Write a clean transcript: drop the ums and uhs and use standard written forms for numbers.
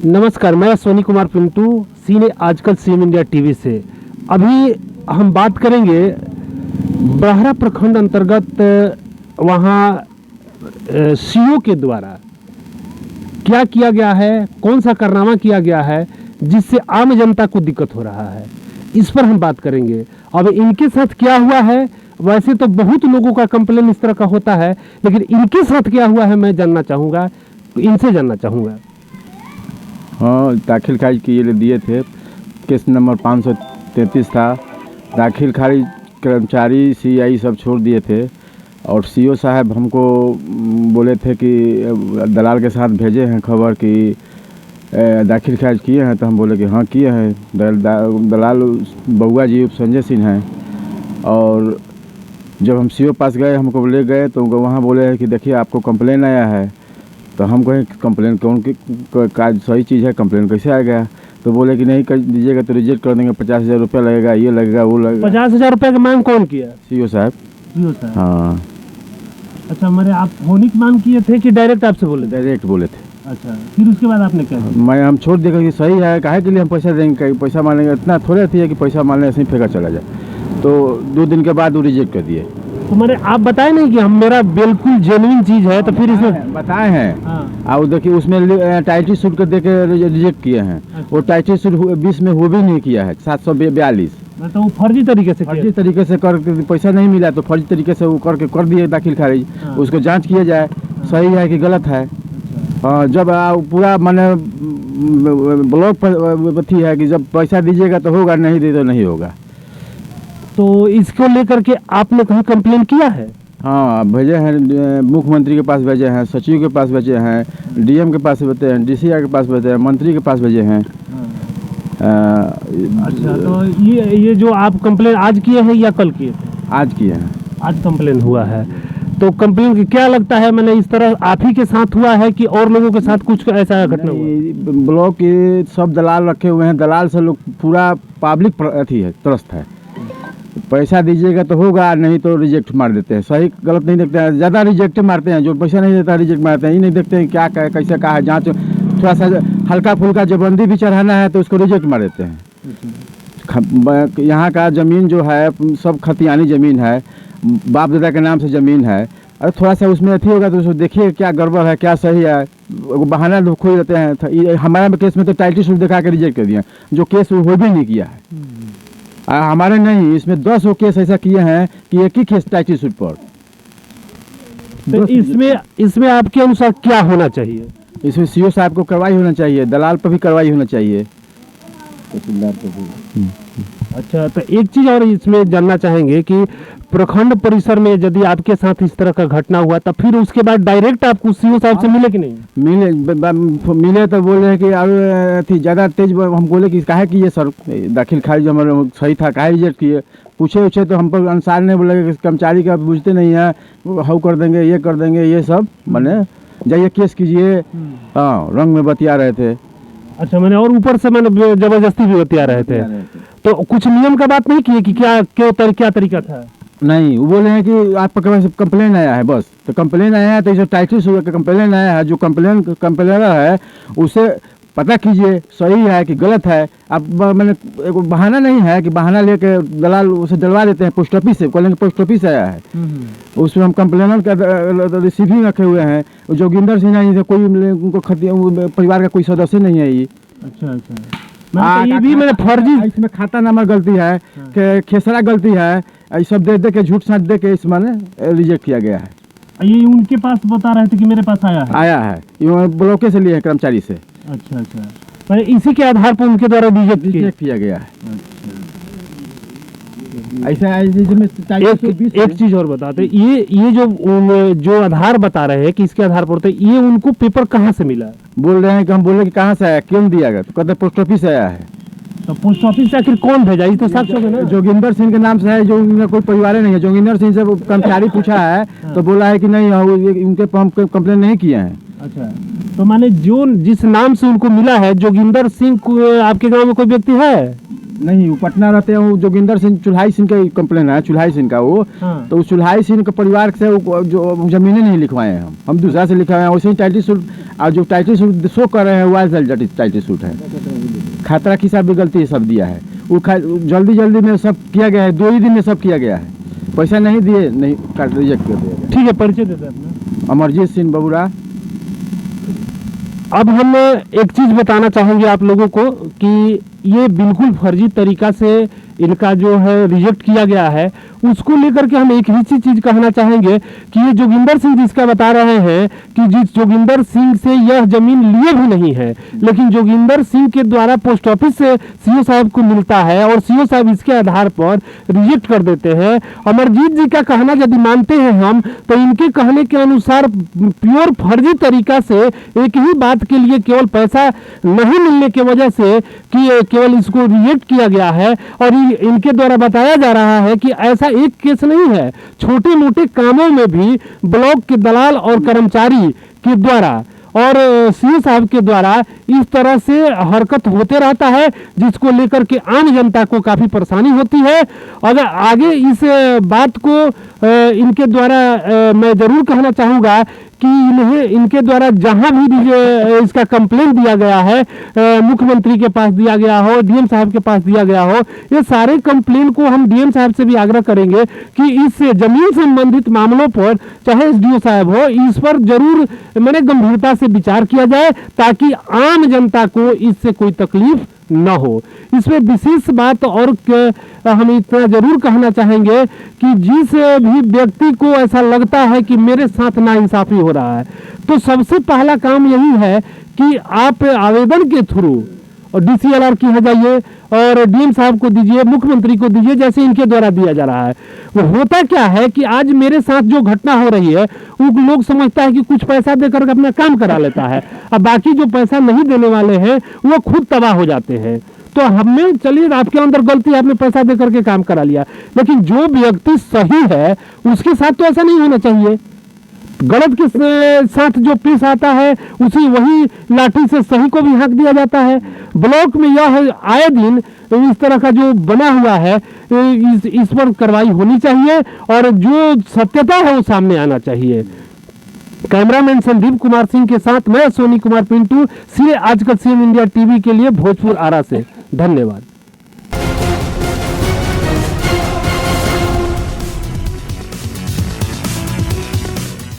नमस्कार, मैं सोनी कुमार पिंटू सीने आजकल सीएम इंडिया टीवी से। अभी हम बात करेंगे बड़हरा प्रखंड अंतर्गत वहाँ सीओ के द्वारा क्या किया गया है, कौन सा कारनामा किया गया है जिससे आम जनता को दिक्कत हो रहा है, इस पर हम बात करेंगे। अब इनके साथ क्या हुआ है, वैसे तो बहुत लोगों का कंप्लेन इस तरह का होता है, लेकिन इनके साथ क्या हुआ है मैं जानना चाहूँगा, इनसे जानना चाहूँगा। हाँ, दाखिल खारिज किए दिए थे। केस नंबर 533 था। दाखिल खारिज कर्मचारी सीआई सब छोड़ दिए थे और सीओ साहब हमको बोले थे कि दलाल के साथ भेजे हैं खबर कि दाखिल खारिज किए हैं। तो हम बोले कि हाँ किए हैं। दलाल बउआ जी संजय सिंह हैं। और जब हम सीओ पास गए, हमको ले गए तो वहाँ बोले हैं कि देखिए आपको कंप्लेन आया है। तो हम कहें कंप्लेन कौन की काज सही चीज़ है, कंप्लेन कैसे आ गया। तो बोले कि नहीं कर दीजिएगा तो रिजेक्ट कर देंगे, 50,000 रुपया लगेगा, ये लगेगा वो लगेगा। 50,000 रुपये की मांग कौन किया? सीओ साहब। सीओ साहब, हाँ। अच्छा, मेरे आप होने की मांग किए थे कि डायरेक्ट आपसे बोले? डायरेक्ट बोले थे। अच्छा, फिर उसके बाद आपने क्या किया? हम छोड़ देगा कि सही है, काहे के लिए हम पैसा देंगे, पैसा मान लेंगे, इतना थोड़े थी है कि पैसा मान लें ऐसे ही फेंका चला जाए। तो 2 दिन के बाद वो रिजेक्ट कर दिए। तो मैंने आप बताए नहीं कि हम मेरा बिल्कुल जेन्युइन चीज़ है, तो फिर इसमें बताए हैं। हाँ। और देखिए उसमें टाइटल सूट कर दे के रिजेक्ट किए हैं। वो टाइटल सूट 20 में वो भी नहीं किया है। 742 तो वो फर्जी तरीके से फर्जी तरीके से कर पैसा नहीं मिला तो फर्जी तरीके से वो करके कर दिए दाखिल खारिज। हाँ। उसको जांच किया जाए सही है कि गलत है। हाँ, जब पूरा मैंने ब्लॉक पर थी है कि जब पैसा दीजिएगा तो होगा, नहीं दे तो नहीं होगा। तो इसको लेकर के आपने कहीं कंप्लेन किया है? हाँ, भेजे हैं, मुख्यमंत्री के पास भेजे हैं, सचिव के पास भेजे हैं, डीएम के पास भेजे हैं, डीसीआर के पास भेजे हैं, मंत्री के पास भेजे हैं। अच्छा, तो ये जो आप कंप्लेन आज किए हैं या कल किए थे? आज किए हैं। आज कंप्लेन हुआ है। तो कंप्लेन की क्या लगता है, मैंने इस तरह आप ही के साथ हुआ है कि और लोगों के साथ कुछ ऐसा घटना हुआ? ब्लॉक के सब दलाल रखे हुए हैं। दलाल से लोग पूरा पब्लिक अथी है, त्रस्त है। पैसा दीजिएगा तो होगा, नहीं तो रिजेक्ट मार देते हैं। सही गलत नहीं देखते हैं, ज़्यादा रिजेक्ट मारते हैं। जो पैसा नहीं देता रिजेक्ट मारते हैं। ये नहीं देखते हैं क्या कैसे कहा है। जाँच थोड़ा सा हल्का फुल्का जबंदी भी चढ़ाना है तो उसको रिजेक्ट मार देते हैं। यहाँ का ज़मीन जो है सब खतियानी ज़मीन है, बाप दादा के नाम से ज़मीन है। अरे थोड़ा सा उसमें अथी होगा तो उसको देखिए क्या गड़बड़ है, क्या सही है। वो बहाना लोग खोज देते हैं। हमारे केस में तो टाइटल सूट दिखा के रिजेक्ट कर दिया, जो केस वो भी नहीं किया है। हमारे नहीं, इसमें 10 केस ऐसा किए हैं कि एक ही केस टाइटल सूट पर। तो इसमें आपके अनुसार क्या होना चाहिए? इसमें सीओ साहब को कार्रवाई होना चाहिए, दलाल पर भी कार्रवाई होना चाहिए। अच्छा, तो एक चीज़ और इसमें जानना चाहेंगे कि प्रखंड परिसर में यदि आपके साथ इस तरह का घटना हुआ तो फिर उसके बाद डायरेक्ट आपको सीओ साहब से मिले कि नहीं? मिले तो बोल रहे हैं कि अब ज़्यादा तेज। हम बोले कि काहे किए सर, दाखिल खारिज हमारा सही था, काहे रिजेक्ट किए। पूछे तो हम पर अनुसार नहीं बोले कि कर्मचारी का बुझते नहीं है, हाउ कर देंगे, ये कर देंगे, ये सब मैंने जाइए केस कीजिए। हाँ, रंग में बतिया रहे थे। अच्छा, मैंने और ऊपर से मैंने जबरदस्ती भी बतिया रहे थे। तो कुछ नियम का बात नहीं किए कि क्या तरीका था? नहीं, वो बोले हैं कि आपके पास कंप्लेन आया है, बस। तो कंप्लेन आया है तो इसे टाइटल सूट का कंप्लेन आया है। जो कंप्लेनर है उसे पता कीजिए सही है कि गलत है। अब मैंने एक बहाना नहीं है कि बहाना लेके दलाल उसे डलवा देते हैं पोस्ट ऑफिस से। कॉलेज पोस्ट ऑफिस आया है, उसमें हम कंप्लेनर का रिसीविंग रखे हुए हैं। जोगिंदर सिंह जी कोई उनको परिवार का कोई सदस्य नहीं है ये। अच्छा, ये भी मैंने फर्जी, इसमें खाता नंबर गलती है, खेसरा गलती है, ये सब दे के झूठ साथ दे के इस मैंने रिजेक्ट किया गया है। ये उनके पास बता रहे थे कि मेरे पास आया है। ये ब्लॉके से लिए है, कर्मचारी से। अच्छा, मैंने इसी के आधार पर उनके द्वारा रिजेक्ट किया गया है। ऐसा एक चीज और बताते, ये जो आधार बता रहे हैं कि इसके आधार पर, ये उनको पेपर कहाँ से मिला? बोल रहे हैं कि हम बोले कि कहाँ से आया, क्यों दिया गया, तो कहते पोस्ट ऑफिस से आया है। तो पोस्ट ऑफिस से आखिर कौन भेजा? ये तो साक्ष्य है ना, जोगिंदर सिंह के नाम से है, जो उनका कोई परिवार नहीं है। जोगिंदर सिंह से कर्मचारी पूछा है तो बोला है कि नहीं, उनके हम कंप्लेन नहीं किए हैं। अच्छा, तो माने जो जिस नाम से उनको मिला है जोगिंदर सिंह, आपके गांव में कोई व्यक्ति है? नहीं, वो पटना रहते हैं, वो जोगिंदर सिंह चुल्हाई सिंह का कंप्लेन है, चुल्हाई सिंह का वो। हाँ। तो उस चुल्हाई सिंह के परिवार से जो जमीनें नहीं लिखवाए हैं, हम दूसरा से लिखवाए हैं। वैसे ही टाइटल सूट, और जो टाइटल सूट शो कर रहे हैं वो टाइटल सूट है, खतरा की साहब भी गलती सब दिया है। वो जल्दी में सब किया गया है, 2 ही दिन में सब किया गया है, पैसा नहीं दिए, नहीं रिजेक्ट कर दिया गया। ठीक है, परिचय देते हैं अपना। अमरजीत सिंह बबुरा। अब हम एक चीज बताना चाहेंगे आप लोगों को कि ये बिल्कुल फर्जी तरीका से इनका जो है रिजेक्ट किया गया है, उसको लेकर के हम एक ही चीज कहना चाहेंगे कि ये जोगिंदर सिंह जिसका बता रहे हैं कि जिस जोगिंदर सिंह से यह जमीन लिए भी नहीं है, लेकिन जोगिंदर सिंह के द्वारा पोस्ट ऑफिस से सीओ साहब को मिलता है और सीओ साहब इसके आधार पर रिजेक्ट कर देते हैं। अमरजीत जी का कहना यदि मानते हैं हम, तो इनके कहने के अनुसार प्योर फर्जी तरीका से एक ही बात के लिए केवल पैसा नहीं मिलने की वजह से कि केवल इसको रिजेक्ट किया गया है। और इनके द्वारा बताया जा रहा है कि ऐसा एक केस नहीं है, छोटे मोटे कामों में भी ब्लॉक के दलाल और कर्मचारी के द्वारा और सीओ साहब के द्वारा इस तरह से हरकत होते रहता है, जिसको लेकर के आम जनता को काफी परेशानी होती है। अगर आगे इस बात को इनके द्वारा मैं जरूर कहना चाहूंगा कि इनके द्वारा जहां भी इसका कंप्लेंट दिया गया है, मुख्यमंत्री के पास दिया गया हो, डीएम साहब के पास दिया गया हो, ये सारे कंप्लेंट को हम डीएम साहब से भी आग्रह करेंगे कि इस जमीन संबंधित मामलों पर चाहे एसडीओ साहब हो, इस पर जरूर मैंने गंभीरता से विचार किया जाए, ताकि आम जनता को इससे कोई तकलीफ न हो। इसमें विशेष बात और हम इतना जरूर कहना चाहेंगे कि जिस भी व्यक्ति को ऐसा लगता है कि मेरे साथ नाइंसाफी हो रहा है, तो सबसे पहला काम यही है कि आप आवेदन के थ्रू और डीसीएलआर की जाइए और डीएम साहब को दीजिए, मुख्यमंत्री को दीजिए, जैसे इनके द्वारा दिया जा रहा है। वो होता क्या है कि आज मेरे साथ जो घटना हो रही है, वो लोग समझता है कि कुछ पैसा देकर अपना काम करा लेता है, अब बाकी जो पैसा नहीं देने वाले हैं वो खुद तबाह हो जाते हैं। तो हमें चलिए आपके अंदर गलती है, आपने पैसा देकर के काम करा लिया, लेकिन जो व्यक्ति सही है उसके साथ तो ऐसा नहीं होना चाहिए। गलत के साथ जो पेश आता है उसी वही लाठी से सही को भी हाँक दिया जाता है। ब्लॉक में यह आए दिन इस तरह का जो बना हुआ है, इस पर कार्रवाई होनी चाहिए और जो सत्यता है वो सामने आना चाहिए। कैमरामैन संदीप कुमार सिंह के साथ मैं सोनी कुमार पिंटू, सीए आजकल सीएम इंडिया टीवी के लिए भोजपुर आरा से। धन्यवाद।